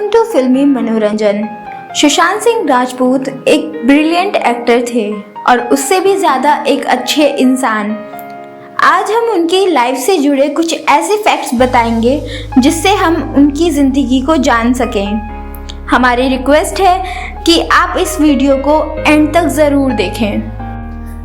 Welcome to फिल्मी मनोरंजन। सुशांत सिंह राजपूत एक ब्रिलियंट एक्टर थे और उससे भी ज़्यादा एक अच्छे इंसान। आज हम उनकी लाइफ से जुड़े कुछ ऐसे फैक्ट्स बताएंगे जिससे हम उनकी ज़िंदगी को जान सकें। हमारी रिक्वेस्ट है कि आप इस वीडियो को एंड तक ज़रूर देखें।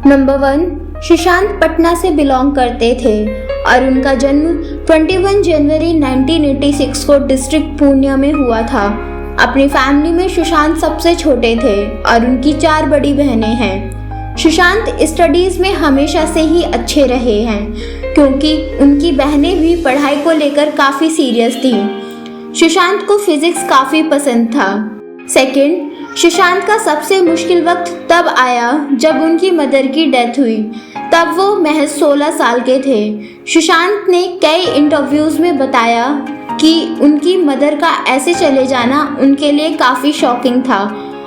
नंबर 1, सुशांत पटना से बिलोंग करते थे और उनका जन्म 21 जनवरी 1986 को डिस्ट्रिक्ट पूर्णिया में हुआ था। अपनी फैमिली में सुशांत सबसे छोटे थे और उनकी 4 बड़ी बहनें हैं। सुशांत स्टडीज़ में हमेशा से ही अच्छे रहे हैं क्योंकि उनकी बहनें भी पढ़ाई को लेकर काफ़ी सीरियस थीं। सुशांत को फिजिक्स काफ़ी पसंद था। सेकंड, सुशांत का सबसे मुश्किल वक्त तब आया जब उनकी मदर की डेथ हुई। तब वो महज 16 साल के थे। सुशांत ने कई इंटरव्यूज़ में बताया कि उनकी मदर का ऐसे चले जाना उनके लिए काफ़ी शॉकिंग था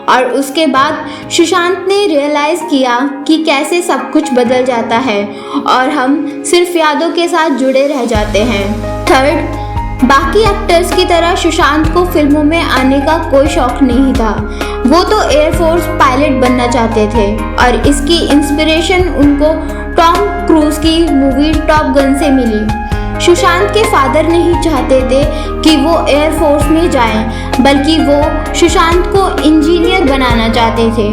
और उसके बाद सुशांत ने रियलाइज़ किया कि कैसे सब कुछ बदल जाता है और हम सिर्फ यादों के साथ जुड़े रह जाते हैं। थर्ड, बाकी एक्टर्स की तरह सुशांत को फिल्मों में आने का कोई शौक नहीं था। वो तो एयरफोर्स पायलट बनना चाहते थे और इसकी इंस्पिरेशन उनको टॉम क्रूज की मूवी टॉप गन से मिली। सुशांत के फादर नहीं चाहते थे कि वो एयरफोर्स में जाएं, बल्कि वो सुशांत को इंजीनियर बनाना चाहते थे।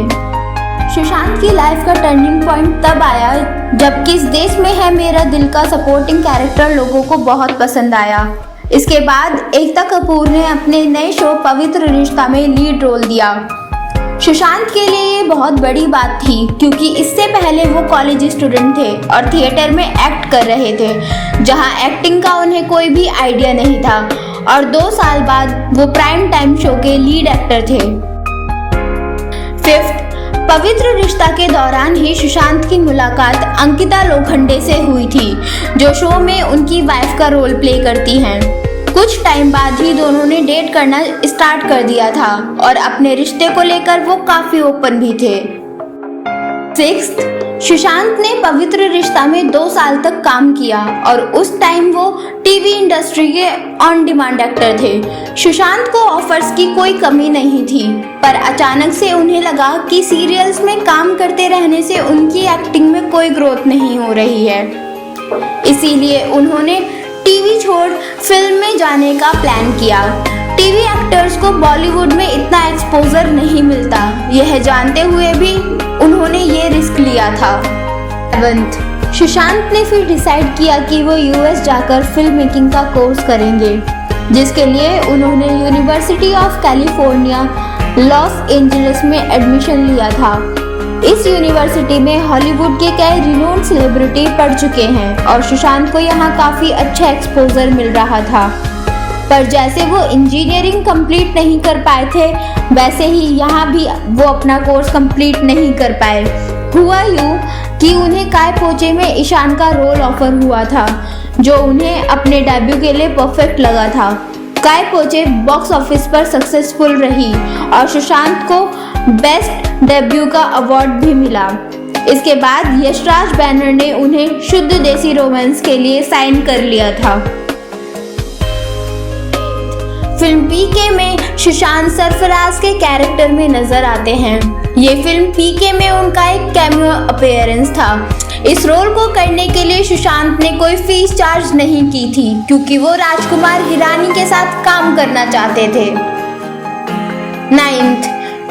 सुशांत की लाइफ का टर्निंग पॉइंट तब आया जब किस देश में है मेरा दिल का सपोर्टिंग कैरेक्टर लोगों को बहुत पसंद आया। इसके बाद एकता कपूर ने अपने नए शो पवित्र रिश्ता में लीड रोल दिया। सुशांत के लिए ये बहुत बड़ी बात थी क्योंकि इससे पहले वो कॉलेज स्टूडेंट थे और थिएटर में एक्ट कर रहे थे, जहां एक्टिंग का उन्हें कोई भी आइडिया नहीं था और 2 साल बाद वो प्राइम टाइम शो के लीड एक्टर थे। फिफ्थ, पवित्र रिश्ता के दौरान ही सुशांत की मुलाकात अंकिता लोखंडे से हुई थी, जो शो में उनकी वाइफ का रोल प्ले करती हैं। कुछ टाइम बाद ही दोनों ने डेट करना स्टार्ट कर दिया था और अपने रिश्ते को लेकर वो काफ़ी ओपन भी थे। सिक्स्थ, सुशांत ने पवित्र रिश्ता में 2 साल तक काम किया और उस टाइम वो टीवी इंडस्ट्री के ऑन डिमांड एक्टर थे। सुशांत को ऑफर्स की कोई कमी नहीं थी, पर अचानक से उन्हें लगा कि सीरियल्स में काम करते रहने से उनकी एक्टिंग में कोई ग्रोथ नहीं हो रही है। इसीलिए उन्होंने टीवी छोड़ फिल्म में जाने का प्लान किया। टीवी एक्टर्स को बॉलीवुड में इतना एक्सपोजर नहीं मिलता, यह जानते हुए भी उन्होंने ये रिस्क लिया था। 7th, सुशांत ने फिर डिसाइड किया कि वो यूएस जाकर फिल्म मेकिंग का कोर्स करेंगे, जिसके लिए उन्होंने university of California Los Angeles में एडमिशन लिया था। इस यूनिवर्सिटी में हॉलीवुड के कई रिनोन्ड सेलिब्रिटी पढ़ चुके हैं और सुशांत को यहाँ काफ़ी अच्छा एक्सपोजर मिल रहा था। पर जैसे वो इंजीनियरिंग कंप्लीट नहीं कर पाए थे, वैसे ही यहाँ भी वो अपना कोर्स कंप्लीट नहीं कर पाए। हुआ यूँ कि उन्हें काय पोचे में ईशान का रोल ऑफर हुआ था, जो उन्हें अपने डेब्यू के लिए परफेक्ट लगा था। काय पोचे बॉक्स ऑफिस पर सक्सेसफुल रही और सुशांत को बेस्ट डेब्यू का अवार्ड भी मिला। इसके बाद यशराज बैनर ने उन्हें शुद्ध देसी रोमांस के लिए साइन कर लिया था। फिल्म पीके में सुशांत सरफराज के कैरेक्टर में नजर आते हैं। ये फिल्म पीके में उनका एक कैमियो अपीयरेंस था। इस रोल को करने के लिए सुशांत ने कोई फीस चार्ज नहीं की थी क्योंकि वो राजकुमार हिरानी के साथ काम करना चाहते थे। 9th,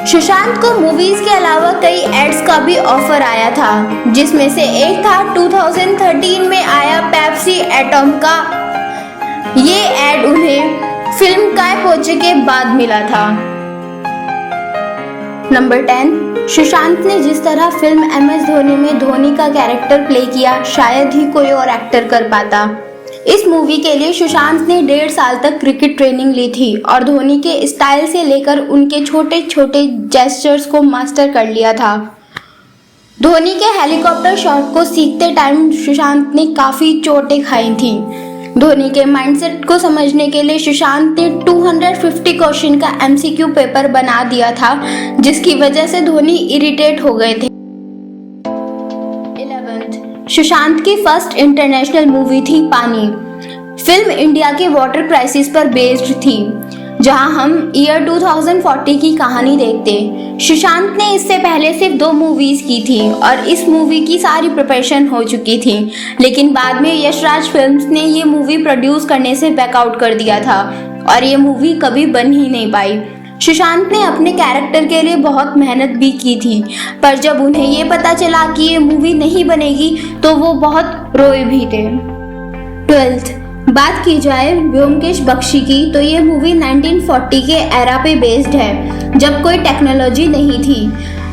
सुशांत को मूवीज के अलावा कई एड्स का भी ऑफर आया था, जिसमें से एक था 2013 में आया पेप्सी एटॉम का। ये एड उन्हें फिल्म काय पोचे के बाद मिला था। नंबर 10, सुशांत ने जिस तरह फिल्म MS धोनी में धोनी का कैरेक्टर प्ले किया, शायद ही कोई और एक्टर कर पाता। इस मूवी के लिए सुशांत ने 1.5 साल तक क्रिकेट ट्रेनिंग ली थी और धोनी के स्टाइल से लेकर उनके छोटे छोटे जेस्चर्स को मास्टर कर लिया था। धोनी के हेलीकॉप्टर शॉट को सीखते टाइम सुशांत ने काफ़ी चोटें खाई थी। धोनी के माइंडसेट को समझने के लिए सुशांत ने 250 क्वेश्चन का MCQ पेपर बना दिया था, जिसकी वजह से धोनी इरिटेट हो गए थे। 11th, सुशांत की फर्स्ट इंटरनेशनल मूवी थी पानी। फिल्म इंडिया के वाटर क्राइसिस पर बेस्ड थी, जहां हम ईयर 2040 की कहानी देखते। सुशांत ने इससे पहले सिर्फ 2 मूवीज की थी और इस मूवी की सारी प्रिपरेशन हो चुकी थी, लेकिन बाद में यशराज फिल्म्स ने ये मूवी प्रोड्यूस करने से बैकआउट कर दिया था और ये मूवी कभी बन ही नहीं पाई। सुशांत ने अपने कैरेक्टर के लिए बहुत मेहनत भी की थी, पर जब उन्हें ये पता चला कि ये मूवी नहीं बनेगी तो वो बहुत रोए भी थे। 12th बात की जाए व्योमकेश बख्शी की तो ये मूवी 1940 के एरा पे बेस्ड है, जब कोई टेक्नोलॉजी नहीं थी।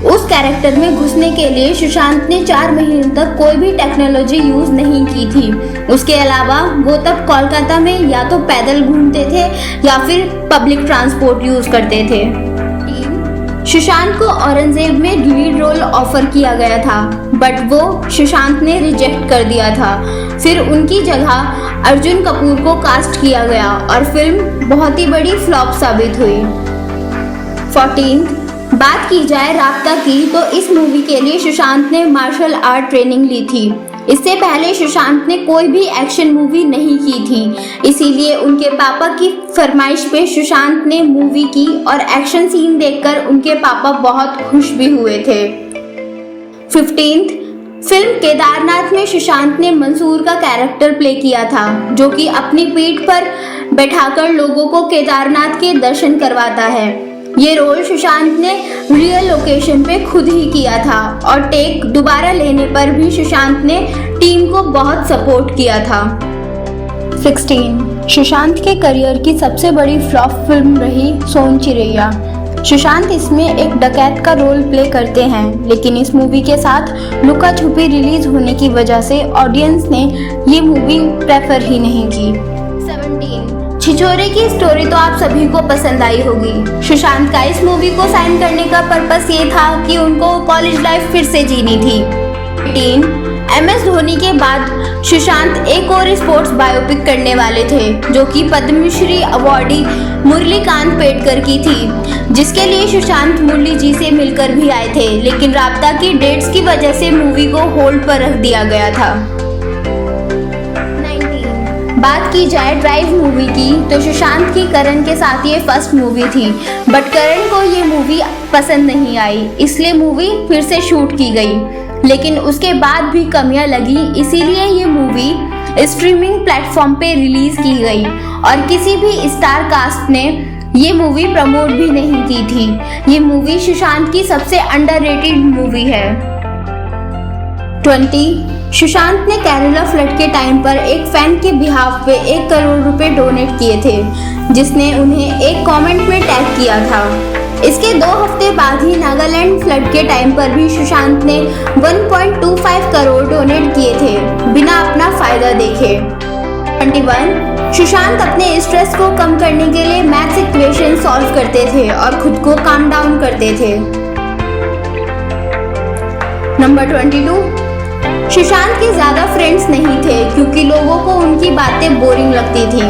उस कैरेक्टर में घुसने के लिए सुशांत ने 4 महीने तक कोई भी टेक्नोलॉजी यूज नहीं की थी। उसके अलावा वो तब कोलकाता में या तो पैदल घूमते थे या फिर पब्लिक ट्रांसपोर्ट यूज करते थे। सुशांत को औरंगजेब में लीड रोल ऑफर किया गया था, बट वो सुशांत ने रिजेक्ट कर दिया था। फिर उनकी जगह अर्जुन कपूर को कास्ट किया गया और फिल्म बहुत ही बड़ी फ्लॉप साबित हुई। 14 बात की जाए राब्ता की तो इस मूवी के लिए सुशांत ने मार्शल आर्ट ट्रेनिंग ली थी। इससे पहले सुशांत ने कोई भी एक्शन मूवी नहीं की थी, इसीलिए उनके पापा की फरमाइश पे सुशांत ने मूवी की और एक्शन सीन देखकर उनके पापा बहुत खुश भी हुए थे। 15 फिल्म केदारनाथ में सुशांत ने मंसूर का कैरेक्टर प्ले किया था, जो कि अपनी पीठ पर बैठाकर लोगों को केदारनाथ के दर्शन करवाता है। ये रोल सुशांत ने रियल लोकेशन पे खुद ही किया था और टेक दोबारा लेने पर भी सुशांत ने टीम को बहुत सपोर्ट किया था। 16 सुशांत के करियर की सबसे बड़ी फ्लॉप फिल्म रही सोन चिरैया। सुशांत इसमें एक डकैत का रोल प्ले करते हैं, लेकिन इस मूवी के साथ लुका छुपी रिलीज होने की वजह से ऑडियंस ने ये मूवी प्रेफर ही नहीं की। 17 छिछोरे की स्टोरी तो आप सभी को पसंद आई होगी। सुशांत का इस मूवी को साइन करने का पर्पस ये था कि उनको कॉलेज लाइफ फिर से जीनी थी। 18 MS धोनी के बाद सुशांत एक और स्पोर्ट्स बायोपिक करने वाले थे, जो कि पद्मश्री अवार्डी मुरलीकांत पेडकर की थी, जिसके लिए सुशांत मुरली जी से मिलकर भी आए थे, लेकिन राब्ता की डेट्स की वजह से मूवी को होल्ड पर रख दिया गया था। बात की जाए ड्राइव मूवी की तो सुशांत की करण के साथ ये फर्स्ट मूवी थी, बट करण को ये मूवी पसंद नहीं आई, इसलिए मूवी फिर से शूट की गई, लेकिन उसके बाद भी कमियां लगी, इसीलिए ये मूवी स्ट्रीमिंग प्लेटफॉर्म पे रिलीज की गई और किसी भी स्टार कास्ट ने ये मूवी प्रमोट भी नहीं की थी। ये मूवी सुशांत की सबसे अंडररेटेड मूवी है। 20 सुशांत ने केरला फ्लड के टाइम पर एक फैन के बिहाफ पे 1 करोड़ रुपए डोनेट किए थे, जिसने उन्हें एक कमेंट में टैग किया था। इसके 2 हफ्ते बाद ही नागालैंड फ्लड के टाइम पर भी सुशांत ने 1.25 करोड़ डोनेट किए थे, बिना अपना फायदा देखे। 21 सुशांत अपने स्ट्रेस को कम करने के लिए मैथ्स इक्वेशन सॉल्व करते थे और खुद को काम डाउन करते थे। नंबर 22 सुशांत के ज्यादा फ्रेंड्स नहीं थे क्योंकि लोगों को उनकी बातें बोरिंग लगती थी।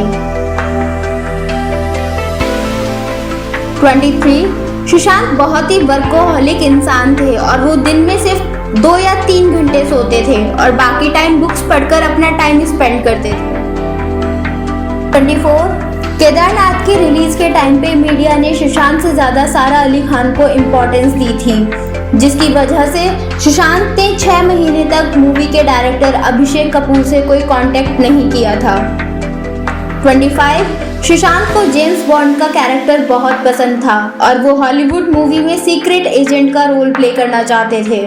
23 सुशांत बहुत ही वर्कोहॉलिक इंसान थे और वो दिन में सिर्फ 2 या 3 घंटे सोते थे और बाकी टाइम बुक्स पढ़कर अपना टाइम स्पेंड करते थे। 24 केदारनाथ की रिलीज के टाइम पे मीडिया ने सुशांत से ज्यादा सारा अली खान को इम्पोर्टेंस दी थी, जिसकी वजह से सुशांत ने 6 महीने तक मूवी के डायरेक्टर अभिषेक कपूर से कोई कांटेक्ट नहीं किया था। 25 सुशांत को जेम्स बॉन्ड का कैरेक्टर बहुत पसंद था और वो हॉलीवुड मूवी में सीक्रेट एजेंट का रोल प्ले करना चाहते थे।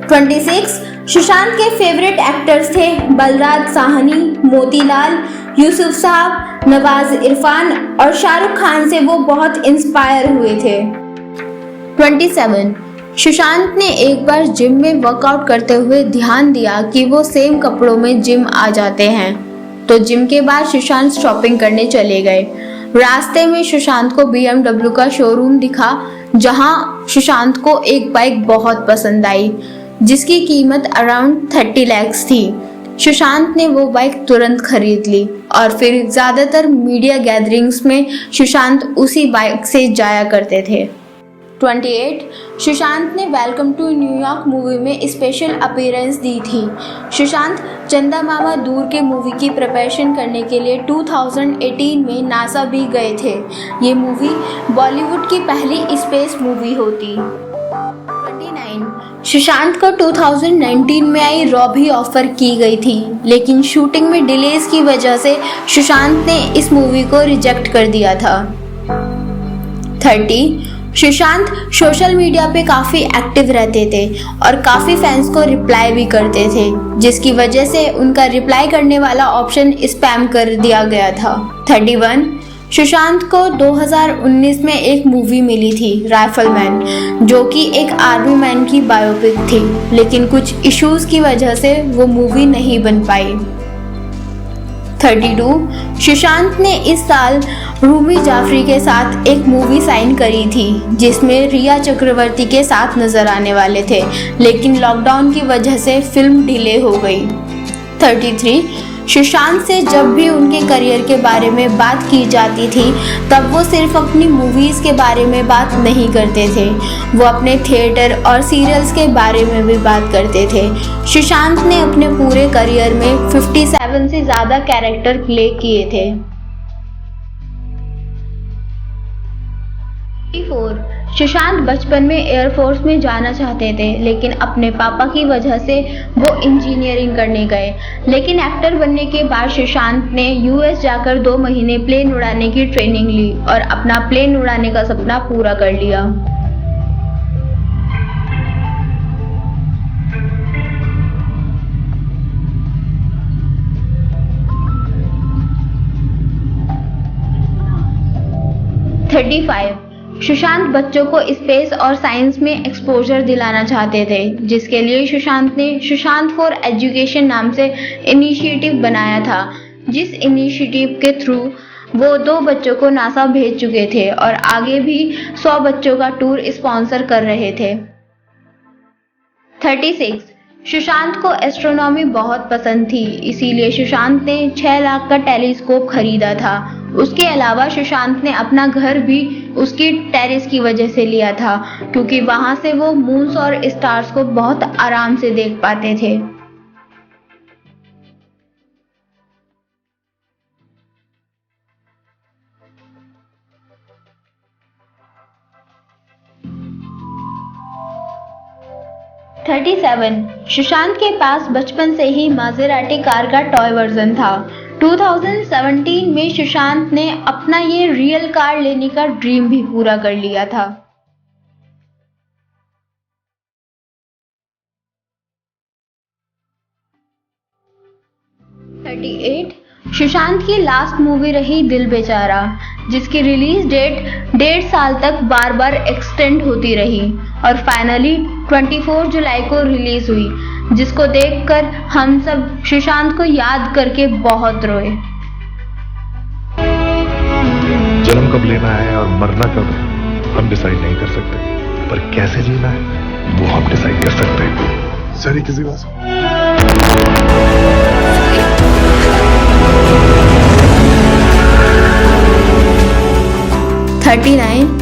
26 सुशांत के फेवरेट एक्टर्स थे बलराज साहनी, मोतीलाल, यूसुफ साहब, नवाज इरफान और शाहरुख खान से वो बहुत इंस्पायर हुए थे। 27 सुशांत ने एक बार जिम में वर्कआउट करते हुए ध्यान दिया कि वो सेम कपड़ों में जिम आ जाते हैं, तो जिम के बाद सुशांत शॉपिंग करने चले गए। रास्ते में सुशांत को BMW का शोरूम दिखा, जहां सुशांत को एक बाइक बहुत पसंद आई, जिसकी कीमत अराउंड 30 लाख थी। सुशांत ने वो बाइक तुरंत खरीद ली और फिर ज्यादातर मीडिया गैदरिंग्स में सुशांत उसी बाइक से जाया करते थे। 28 सुशांत ने वेलकम टू न्यूयॉर्क मूवी में स्पेशल अपीयरेंस दी थी। सुशांत चंदा मामा दूर के मूवी की प्रिपरेशन करने के लिए 2018 में नासा भी गए थे। ये मूवी बॉलीवुड की पहली स्पेस मूवी होती। 29 सुशांत को 2019 में आई रॉ भी ऑफर की गई थी, लेकिन शूटिंग में डिलेज की वजह से सुशांत ने इस मूवी को रिजेक्ट कर दिया था। 30 सुशांत सोशल मीडिया पे काफ़ी एक्टिव रहते थे और काफ़ी फैंस को रिप्लाई भी करते थे, जिसकी वजह से उनका रिप्लाई करने वाला ऑप्शन स्पैम कर दिया गया था। 31 सुशांत को 2019 में एक मूवी मिली थी राइफलमैन, जो कि एक आर्मी मैन की बायोपिक थी, लेकिन कुछ इश्यूज की वजह से वो मूवी नहीं बन पाई। 32 सुशांत ने इस साल रूमी जाफरी के साथ एक मूवी साइन करी थी, जिसमें रिया चक्रवर्ती के साथ नजर आने वाले थे, लेकिन लॉकडाउन की वजह से फिल्म डिले हो गई। 33 सुशांत से जब भी उनके करियर के बारे में बात की जाती थी, तब वो सिर्फ अपनी मूवीज़ के बारे में बात नहीं करते थे, वो अपने थिएटर और सीरियल्स के बारे में भी बात करते थे। सुशांत ने अपने पूरे करियर में 57 से ज़्यादा कैरेक्टर प्ले किए थे। 34 सुशांत बचपन में एयरफोर्स में जाना चाहते थे, लेकिन अपने पापा की वजह से वो इंजीनियरिंग करने गए। लेकिन एक्टर बनने के बाद सुशांत ने यूएस जाकर 2 महीने प्लेन उड़ाने की ट्रेनिंग ली और अपना प्लेन उड़ाने का सपना पूरा कर लिया। सुशांत बच्चों को स्पेस और साइंस में एक्सपोजर दिलाना चाहते थे, जिसके लिए सुशांत ने सुशांत फॉर एजुकेशन नाम से इनिशिएटिव बनाया था, जिस इनिशिएटिव के थ्रू वो 2 बच्चों को नासा भेज चुके थे और आगे भी 100 बच्चों का टूर स्पॉन्सर कर रहे थे। 36 सुशांत को एस्ट्रोनॉमी बहुत पसंद थी, इसीलिए सुशांत ने 6 लाख का टेलीस्कोप खरीदा था। उसके अलावा सुशांत ने अपना घर भी उसकी टेरेस की वजह से लिया था, क्योंकि वहां से वो मून्स और स्टार्स को बहुत आराम से देख पाते थे। सुशांत के पास बचपन से ही मासेराटी कार का टॉय वर्जन था। 2017 में सुशांत ने अपना ये रियल कार लेने का ड्रीम भी पूरा कर लिया था। 38 सुशांत की लास्ट मूवी रही दिल बेचारा, जिसकी रिलीज डेट 1.5 साल तक बार बार एक्सटेंड होती रही और फाइनली 24 जुलाई को रिलीज हुई, जिसको देखकर हम सब सुशांत को याद करके बहुत रोए। जन्म कब लेना है और मरना कब हम डिसाइड नहीं कर सकते, पर कैसे जीना है वो हम डिसाइड कर सकते हैं। सर किसी बात 39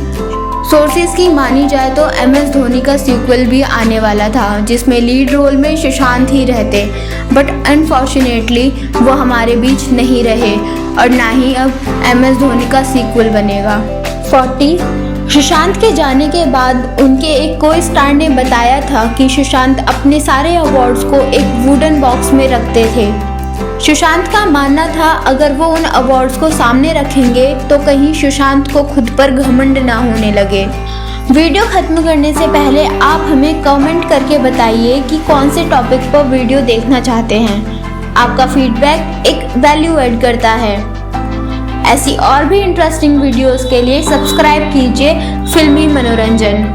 सोर्सेज की मानी जाए तो MS धोनी का सीक्वल भी आने वाला था, जिसमें लीड रोल में सुशांत ही रहते, बट अनफॉर्चुनेटली वो हमारे बीच नहीं रहे और ना ही अब MS धोनी का सीक्वल बनेगा। 40 सुशांत के जाने के बाद उनके एक को स्टार ने बताया था कि सुशांत अपने सारे अवार्ड्स को एक वुडन बॉक्स में रखते थे। सुशांत का मानना था अगर वो उन अवार्ड्स को सामने रखेंगे तो कहीं सुशांत को खुद पर घमंड ना होने लगे। वीडियो खत्म करने से पहले आप हमें कमेंट करके बताइए कि कौन से टॉपिक पर वीडियो देखना चाहते हैं। आपका फीडबैक एक वैल्यू ऐड करता है। ऐसी और भी इंटरेस्टिंग वीडियोस के लिए सब्सक्राइब कीजिए फिल्मी मनोरंजन।